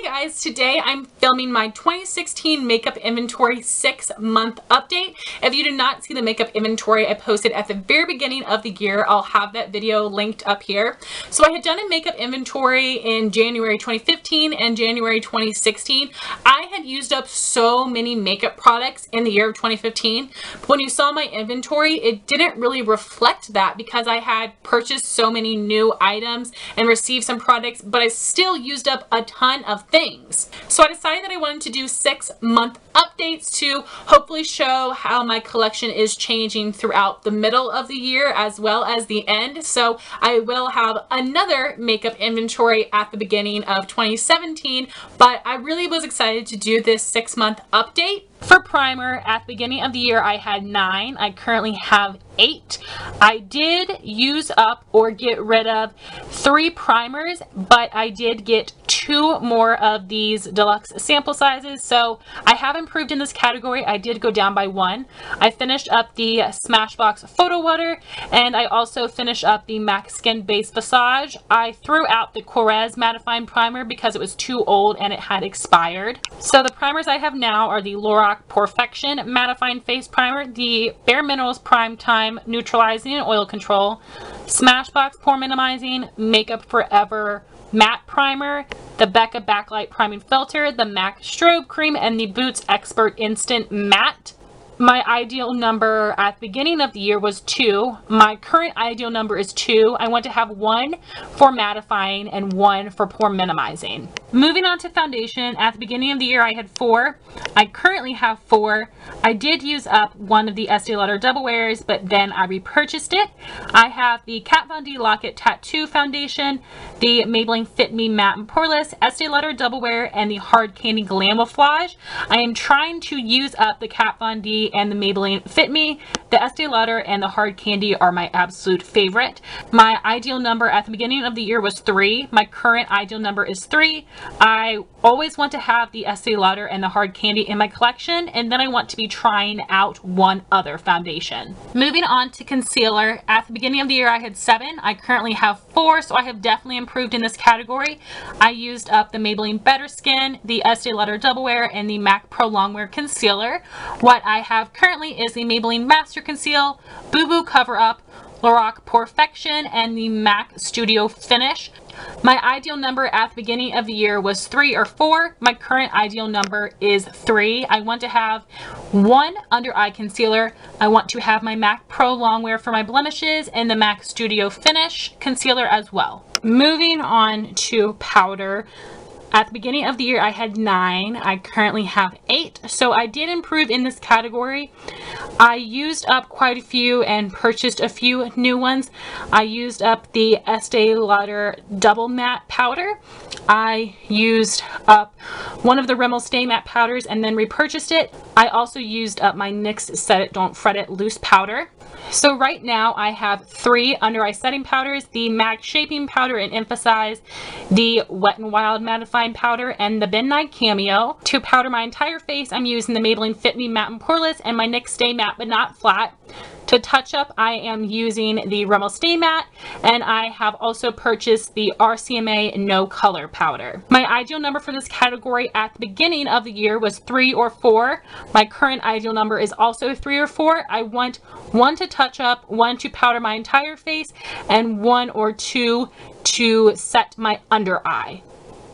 guys, today I'm filming my 2016 makeup inventory 6-month update. If you did not see the makeup inventory I posted at the very beginning of the year, I'll have that video linked up here. So I had done a makeup inventory in January 2015 and January 2016. I had used up so many makeup products in the year of 2015. But when you saw my inventory, it didn't really reflect that because I had purchased so many new items and received some products, but I still used up a ton of things. So I decided that I wanted to do 6-month updates to hopefully show how my collection is changing throughout the middle of the year as well as the end. So I will have another makeup inventory at the beginning of 2017, but I really was excited to do this 6-month update. For primer, at the beginning of the year I had 9. I currently have 8. I did use up or get rid of 3 primers, but I did get 2 more of these deluxe sample sizes, so I have improved in this category. I did go down by 1. I finished up the Smashbox Photo Water, and I also finished up the MAC Skin Base Visage. I threw out the Poreless Mattifying Primer because it was too old and it had expired. So the primers I have now are the Lorac Perfection Mattifying Face Primer, the Bare Minerals Prime Time Neutralizing and Oil Control, Smashbox Pore Minimizing Makeup Forever Matte Primer, the Becca Backlight Priming Filter, the MAC Strobe Cream, and the Boots Expert Instant Matte. My ideal number at the beginning of the year was 2. My current ideal number is 2. I want to have 1 for mattifying and 1 for pore minimizing. Moving on to foundation, at the beginning of the year I had 4. I currently have 4. I did use up one of the Estee Lauder Double Wears, but then I repurchased it. I have the Kat Von D Lock-It Tattoo Foundation, the Maybelline Fit Me Matte and Poreless, Estee Lauder Double Wear, and the Hard Candy Glamouflage. I am trying to use up the Kat Von D and the Maybelline Fit Me. The Estee Lauder and the Hard Candy are my absolute favorite. My ideal number at the beginning of the year was 3. My current ideal number is 3. I always want to have the Estee Lauder and the Hard Candy in my collection, and then I want to be trying out one other foundation. Moving on to concealer, at the beginning of the year I had 7. I currently have 4, so I have definitely improved in this category. I used up the Maybelline Better Skin, the Estee Lauder Double Wear, and the MAC Pro Longwear Concealer. What I have currently is the Maybelline Master Conceal, Boo Boo Cover Up, Lorac Perfection, and the MAC Studio Finish. My ideal number at the beginning of the year was 3 or 4. My current ideal number is 3. I want to have 1 under eye concealer. I want to have my MAC Pro Longwear for my blemishes and the MAC Studio Finish concealer as well. Moving on to powder. At the beginning of the year I had 9. I currently have 8, so I did improve in this category. I used up quite a few and purchased a few new ones. I used up the Estee Lauder Double Matte Powder. I used up one of the Rimmel Stay Matte Powders and then repurchased it. I also used up my NYX Set It Don't Fret It Loose Powder. So right now I have 3 under eye setting powders, the MAC Shaping Powder and Emphasize, the Wet n Wild Mattifying Powder, and the Ben Nye Cameo. To powder my entire face, I'm using the Maybelline Fit Me Matte and Poreless and my NYX Stay Matte But Not Flat. To touch up, I am using the Rimmel Stay Matte, and I have also purchased the RCMA No Color Powder. My ideal number for this category at the beginning of the year was 3 or 4. My current ideal number is also 3 or 4. I want 1 to touch up, 1 to powder my entire face, and 1 or 2 to set my under eye.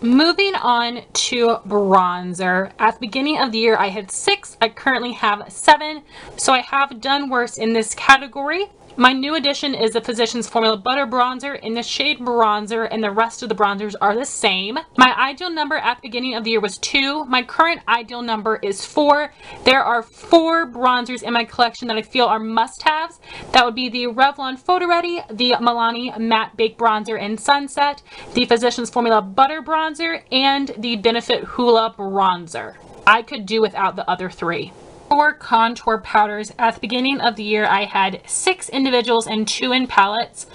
Moving on to bronzer. At the beginning of the year I had 6. I currently have 7, so I have done worse in this category. My new addition is the Physicians Formula Butter Bronzer in the shade Bronzer, and the rest of the bronzers are the same. My ideal number at the beginning of the year was 2. My current ideal number is 4. There are 4 bronzers in my collection that I feel are must-haves. That would be the Revlon Photo Ready, the Milani Matte Baked Bronzer in Sunset, the Physicians Formula Butter Bronzer, and the Benefit Hoola Bronzer. I could do without the other 3. For contour powders, at the beginning of the year I had 6 individuals and 2 in palettes.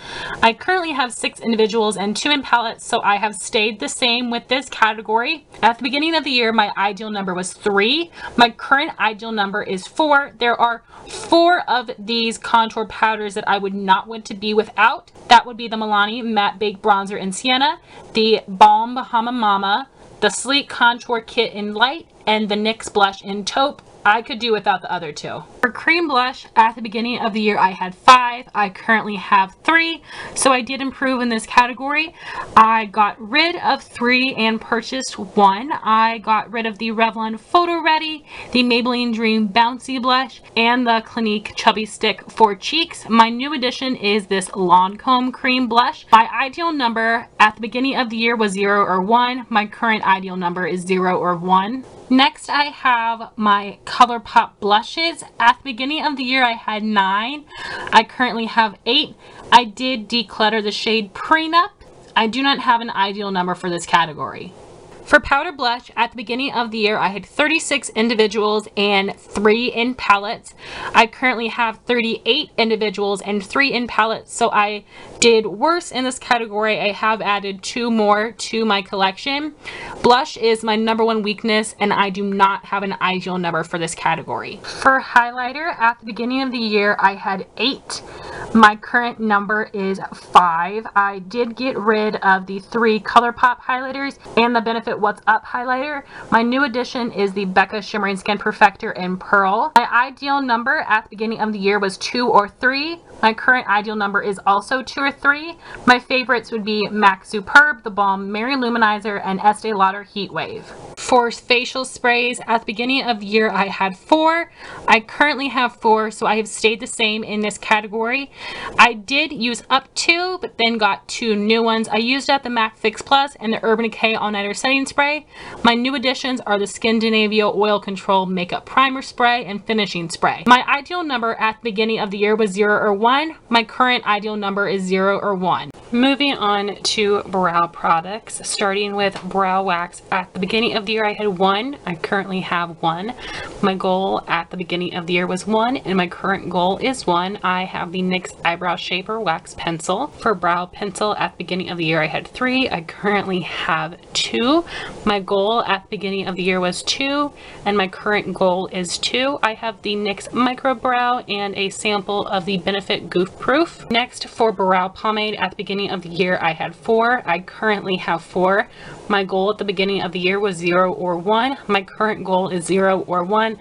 I currently have 6 individuals and 2 in palettes, so I have stayed the same with this category. At the beginning of the year my ideal number was 3. My current ideal number is 4. There are 4 of these contour powders that I would not want to be without. That would be the Milani Matte Baked Bronzer in Sienna, the Balm Bahama Mama, the Sleek Contour Kit in Light, and the NYX blush in Taupe. I could do without the other two. For cream blush, at the beginning of the year I had 5. I currently have 3, so I did improve in this category. I got rid of 3 and purchased 1. I got rid of the Revlon Photo Ready, the Maybelline Dream Bouncy Blush, and the Clinique Chubby Stick for cheeks. My new addition is this Lancome Cream Blush. My ideal number at the beginning of the year was 0 or 1. My current ideal number is 0 or 1. Next, I have my ColourPop blushes. At the beginning of the year, I had 9. I currently have 8. I did declutter the shade Prenup. I do not have an ideal number for this category. For powder blush, at the beginning of the year, I had 36 individuals and 3 in palettes. I currently have 38 individuals and 3 in palettes, so I did worse in this category. I have added 2 more to my collection. Blush is my #1 weakness, and I do not have an ideal number for this category. For highlighter, at the beginning of the year, I had 8. My current number is 5. I did get rid of the 3 ColourPop highlighters and the Benefit What's Up highlighter. My new addition is the Becca Shimmering Skin Perfector in Pearl. My ideal number at the beginning of the year was 2 or 3. My current ideal number is also 2 or 3. My favorites would be MAC Superb, theBalm Mary Luminizer, and Estee Lauder Heat Wave. For facial sprays, at the beginning of the year I had 4. I currently have 4, so I have stayed the same in this category. I did use up 2, but then got 2 new ones. I used up the MAC Fix Plus and the Urban Decay All Nighter Setting Spray. My new additions are the Skindinavia Oil Control Makeup Primer Spray and Finishing Spray. My ideal number at the beginning of the year was 0 or 1. My current ideal number is 0 or 1. Moving on to brow products, starting with brow wax. At the beginning of the year I had 1. I currently have 1. My goal at the beginning of the year was 1, and my current goal is 1. I have the NYX Eyebrow Shaper Wax Pencil. For brow pencil, at the beginning of the year I had 3. I currently have 2. My goal at the beginning of the year was 2, and my current goal is 2. I have the NYX Micro Brow and a sample of the Benefit Goof Proof. Next, for brow pomade, at the beginning of the year I had 4. I currently have 4. My goal at the beginning of the year was 0 or 1. My current goal is 0 or 1.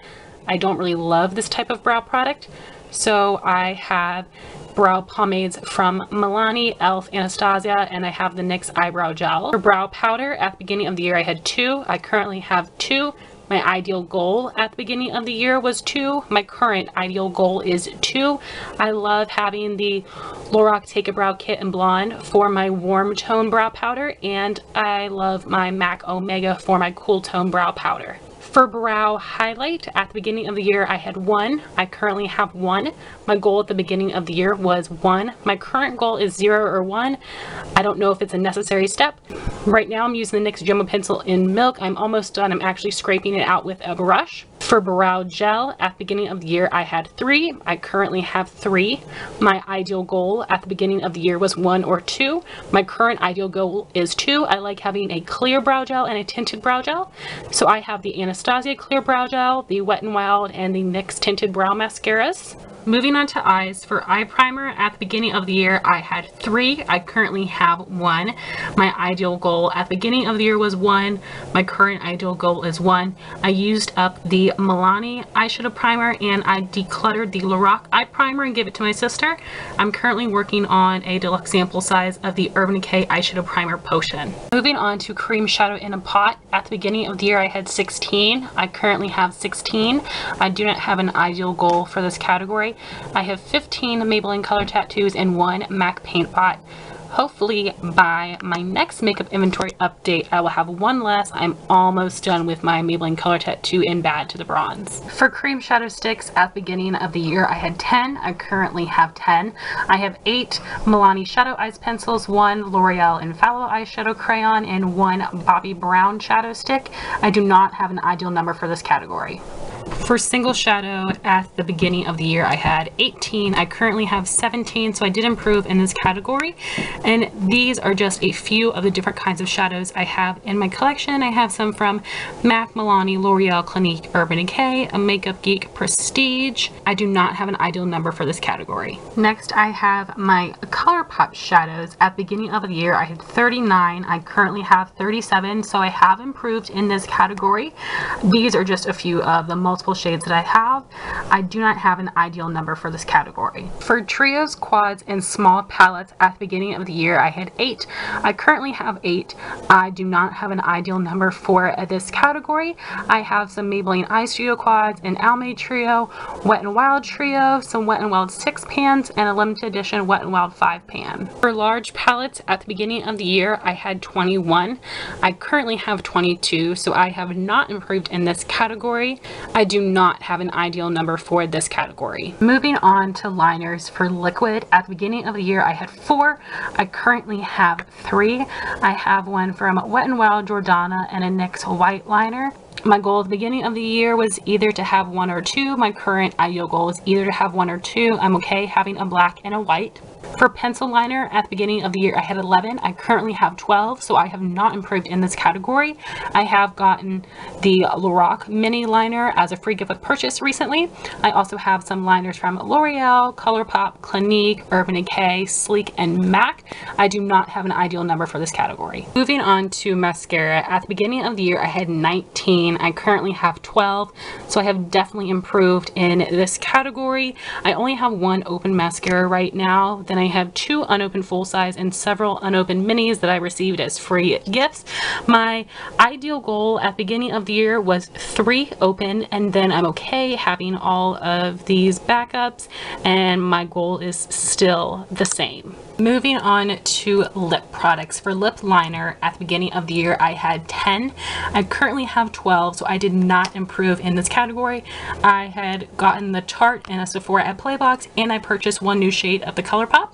I don't really love this type of brow product, so I have brow pomades from Milani, e.l.f., Anastasia, and I have the NYX Eyebrow Gel. For brow powder, at the beginning of the year I had 2. I currently have 2. My ideal goal at the beginning of the year was 2. My current ideal goal is 2. I love having the Lorac Take a Brow Kit in Blonde for my warm tone brow powder, and I love my MAC Omega for my cool tone brow powder. For brow highlight, at the beginning of the year I had 1. I currently have 1. My goal at the beginning of the year was 1. My current goal is 0 or 1. I don't know if it's a necessary step. Right now I'm using the NYX Jumbo Pencil in Milk. I'm almost done. I'm actually scraping it out with a brush. For brow gel, at the beginning of the year I had 3. I currently have 3. My ideal goal at the beginning of the year was 1 or 2. My current ideal goal is 2. I like having a clear brow gel and a tinted brow gel. So I have the Anastasia Clear Brow Gel, the Wet n Wild, and the NYX Tinted Brow Mascaras. Moving on to eyes, for eye primer, at the beginning of the year I had 3. I currently have 1. My ideal goal at the beginning of the year was 1. My current ideal goal is 1. I used up the Milani eyeshadow primer and I decluttered the Lorac eye primer and gave it to my sister. I'm currently working on a deluxe sample size of the Urban Decay eyeshadow primer potion. Moving on to cream shadow in a pot, at the beginning of the year I had 16. I currently have 16. I do not have an ideal goal for this category. I have 15 Maybelline color tattoos and 1 MAC paint pot. Hopefully by my next makeup inventory update I will have 1 less. I'm almost done with my Maybelline color tattoo in Bad to the Bronze. For cream shadow sticks, at the beginning of the year I had 10. I currently have 10. I have 8 Milani Shadow Eyes pencils, 1 L'Oreal Infallible eyeshadow crayon, and 1 Bobbi Brown shadow stick. I do not have an ideal number for this category. For single shadow, at the beginning of the year I had 18. I currently have 17, so I did improve in this category. And these are just a few of the different kinds of shadows I have in my collection. I have some from MAC, Milani, L'Oreal, Clinique, Urban Decay, A Makeup Geek, Prestige. I do not have an ideal number for this category. Next, I have my ColourPop shadows. At the beginning of the year, I had 39. I currently have 37, so I have improved in this category. These are just a few of the multiple shades that I have. I do not have an ideal number for this category. For trios, quads, and small palettes, at the beginning of the year, I had 8. I currently have 8. I do not have an ideal number for this category. I have some Maybelline Eyeshadow quads, an Almay trio, Wet n Wild trio, some Wet n Wild 6 pans, and a limited edition Wet n Wild 5 pan. For large palettes, at the beginning of the year, I had 21. I currently have 22, so I have not improved in this category. I do not have an ideal number for this category. Moving on to liners for liquid, at the beginning of the year, I had 4. I currently have 3. I have one from Wet n Wild Jordana and a NYX white liner. My goal at the beginning of the year was either to have 1 or 2. My current ideal goal is either to have 1 or 2. I'm okay having a black and a white. For pencil liner, at the beginning of the year, I had 11. I currently have 12, so I have not improved in this category. I have gotten the Lorac mini liner as a free gift with purchase recently. I also have some liners from L'Oreal, ColourPop, Clinique, Urban Decay, Sleek, and MAC. I do not have an ideal number for this category. Moving on to mascara, at the beginning of the year, I had 19. I currently have 12, so I have definitely improved in this category. I only have 1 open mascara right now. Then I have 2 unopened full size and several unopened minis that I received as free gifts. My ideal goal at the beginning of the year was 3 open, and then I'm okay having all of these backups, and my goal is still the same. Moving on to lip products. For lip liner, at the beginning of the year, I had 10. I currently have 12, so I did not improve in this category. I had gotten the Tarte and a Sephora at Playbox, and I purchased 1 new shade of the ColourPop.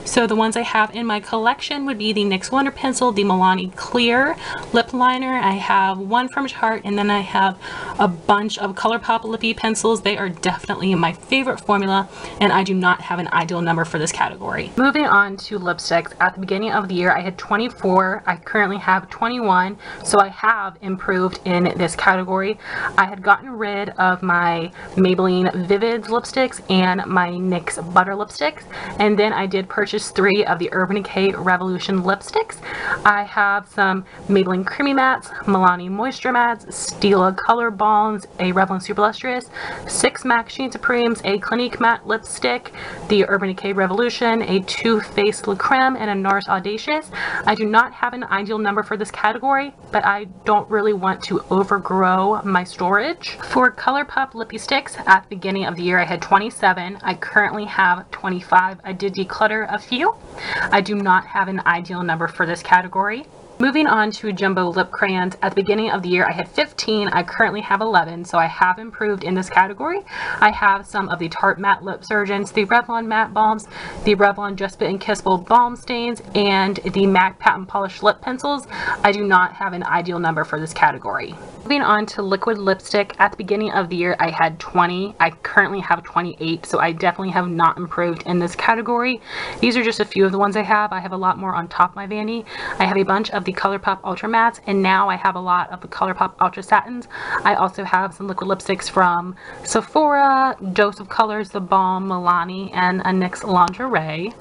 So the ones I have in my collection would be the NYX Wonder Pencil, the Milani Clear lip liner. I have 1 from Tarte, and then I have a bunch of ColourPop lippy pencils. They are definitely my favorite formula, and I do not have an ideal number for this category. Moving on to lipsticks, at the beginning of the year, I had 24. I currently have 21, so I have improved in this category. I had gotten rid of my Maybelline Vivids lipsticks and my NYX Butter lipsticks, and then I did purchase 3 of the Urban Decay Revolution lipsticks. I have some Maybelline Creamy Mattes, Milani Moisture Mattes, Stila Color Balms, a Revlon Super Lustrous, 6 MAC Sheen Supremes, a Clinique Matte lipstick, the Urban Decay Revolution, a Too Faced Le Creme, and a NARS Audacious. I do not have an ideal number for this category, but I don't really want to overgrow my storage. For ColourPop lippy sticks, at the beginning of the year, I had 27. I currently have 25. I did declutter a few. I do not have an ideal number for this category. Moving on to jumbo lip crayons, at the beginning of the year I had 15. I currently have 11, so I have improved in this category. I have some of the Tarte Matte Lip Surgeons, the Revlon Matte Balms, the Revlon Just Bit and Kissable Balm Stains, and the MAC Patent Polish Lip Pencils. I do not have an ideal number for this category. Moving on to liquid lipstick, at the beginning of the year I had 20. I currently have 28, so I definitely have not improved in this category. These are just a few of the ones I have. I have a lot more on top of my vanity. I have a bunch of the ColourPop Ultra Mattes, and now I have a lot of the ColourPop Ultra Satins. I also have some liquid lipsticks from Sephora, Dose of Colors, theBalm, Milani, and a NYX Lingerie.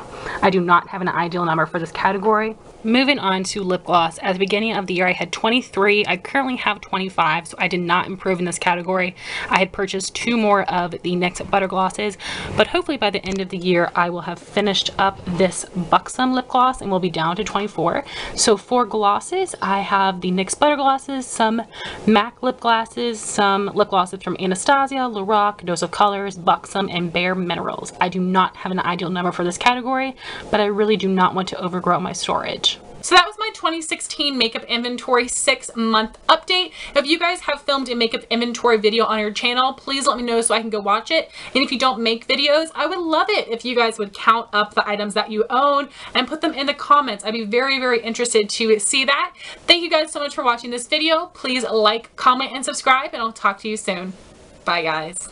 I do not have an ideal number for this category. Moving on to lip gloss, at the beginning of the year I had 23. I currently have 25, so I did not improve in this category. I had purchased 2 more of the NYX Butter Glosses, but hopefully by the end of the year I will have finished up this Buxom lip gloss and will be down to 24. So for glosses, I have the NYX Butter Glosses, some MAC lip glosses, some lip glosses from Anastasia, Lorac, Dose of Colors, Buxom, and Bare Minerals. I do not have an ideal number for this category, but I really do not want to overgrow my storage. So that was my 2016 makeup inventory 6-month update. If you guys have filmed a makeup inventory video on your channel, please let me know so I can go watch it. And if you don't make videos, I would love it if you guys would count up the items that you own and put them in the comments. I'd be very, very interested to see that. Thank you guys so much for watching this video. Please like, comment, and subscribe, and I'll talk to you soon. Bye guys.